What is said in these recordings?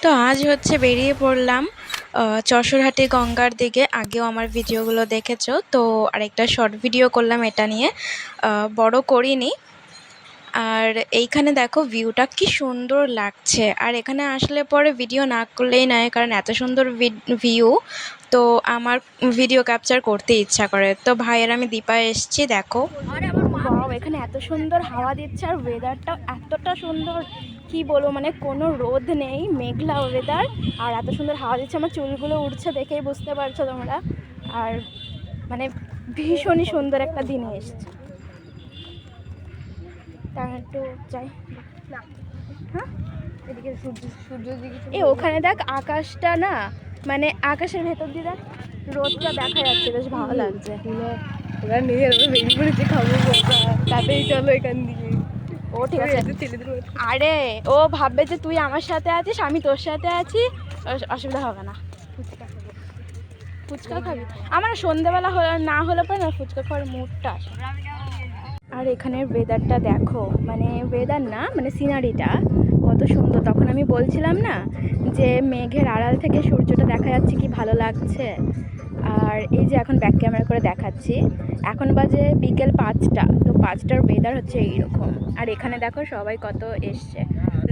তো আজ হচ্ছে বেরিয়ে পড়লাম যশোরহাটে গঙ্গার দিকে। আগেও আমার ভিডিওগুলো দেখেছো, তো আরেকটা শর্ট ভিডিও করলাম এটা নিয়ে, বড় করিনি। আর এইখানে দেখো ভিউটা কি সুন্দর লাগছে, আর এখানে আসলে পরে ভিডিও না করলেই নয়, কারণ এত সুন্দর ভিউ তো আমার ভিডিও ক্যাপচার করতে ইচ্ছা করে। তো ভাইয়ের আমি দীপা এসছি, দেখো। আরে আমার বাবা, এখানে এত সুন্দর হাওয়া দিচ্ছে আর ওয়েদারটাও এতটা সুন্দর, কি বলবো, মানে কোনো রোদ নেই, মেঘলা ওয়েদার, আর এত সুন্দর হাওয়া দিচ্ছে। আমার চুলগুলো উঠছে দেখেই বুঝতে পারছো তোমরা। আর মানে ভীষণই সুন্দর একটা দিনে এসছে। তার একটু যাই, হ্যাঁ এদিকে সূর্য দিকে, ওখানে দেখ আকাশটা না, মানে আকাশের ভেতর দিয়ে দেখ রোদটা দেখা যাচ্ছে, বেশ ভালো লাগছে। ওরা নিয়ে বেরিয়ে পড়েছে খাবো, তাতেই চলো এখান দিয়ে। ও ঠিক আছে, আরে ও ভাববে যে তুই আমার সাথে আছিস, আমি তোর সাথে আছি, অসুবিধা হবে না। ফুচকা খাবি? আমার সন্ধ্যেবেলা না হলে পরে না ফুচকা খাওয়ার মুডটা আসে। আর এখানের ওয়েদারটা দেখো, মানে ওয়েদার না, মানে সিনারিটা কত সুন্দর। তখন আমি বলছিলাম না যে মেঘের আড়াল থেকে সূর্যটা দেখা যাচ্ছে, কি ভালো লাগছে। আর এই যে এখন ব্যাক ক্যামেরা করে দেখাচ্ছি, এখন বাজে বিকেল 5টা, তো 5টার ওয়েদার হচ্ছে এইরকম। আর এখানে দেখো সবাই কত এসছে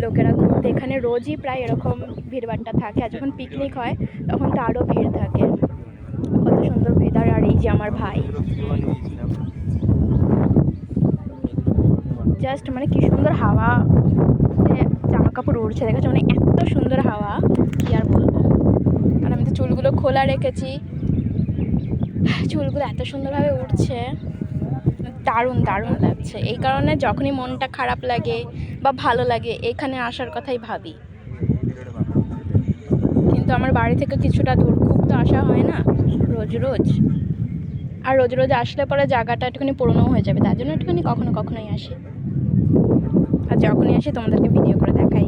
লোকেরা ঘুরতে। এখানে রোজই প্রায় এরকম ভিড়ভাট্টা থাকে, আর যখন পিকনিক হয় তখন তো আরও ভিড় থাকে। কত সুন্দর ওয়েদার। আর এই যে আমার ভাই, জাস্ট মানে কি সুন্দর হাওয়া, জামা কাপড় উড়ছে দেখেছো, মানে এত সুন্দর হাওয়া, কি আর বলবো। আর আমি তো চুলগুলো খোলা রেখেছি, চুলগুলো এত সুন্দরভাবে উঠছে, দারুণ দারুণ লাগছে। এই কারণে যখনই মনটা খারাপ লাগে বা ভালো লাগে এখানে আসার কথাই ভাবি। কিন্তু আমার বাড়ি থেকে কিছুটা দূর, খুব তো আসা হয় না রোজ রোজ, আর রোজ রোজ আসলে পরে জায়গাটা একটুখানি পুরনো হয়ে যাবে, তার জন্য একটুখানি কখনো কখনোই আসি। আর যখনই আসি তোমাদেরকে ভিডিও করে দেখাই।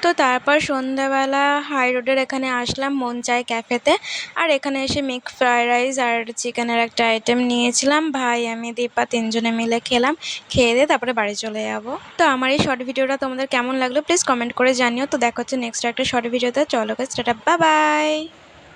তো তারপর সন্ধ্যাবেলা হাই রোডের এখানে আসলাম মন চাই ক্যাফেতে। আর এখানে এসে মিক্স ফ্রাইড রাইস আর চিকেনের একটা আইটেম নিয়েছিলাম, ভাই আমি দীপা তিনজনে মিলে খেলাম। খেয়ে দিয়ে তারপরে বাড়ি চলে যাবো। তো আমার এই শর্ট ভিডিওটা তোমাদের কেমন লাগলো প্লিজ কমেন্ট করে জানিও। তো দেখা হচ্ছে নেক্সট একটা শর্ট ভিডিওতে। চলো গাইস, টাটা, বাই বাই।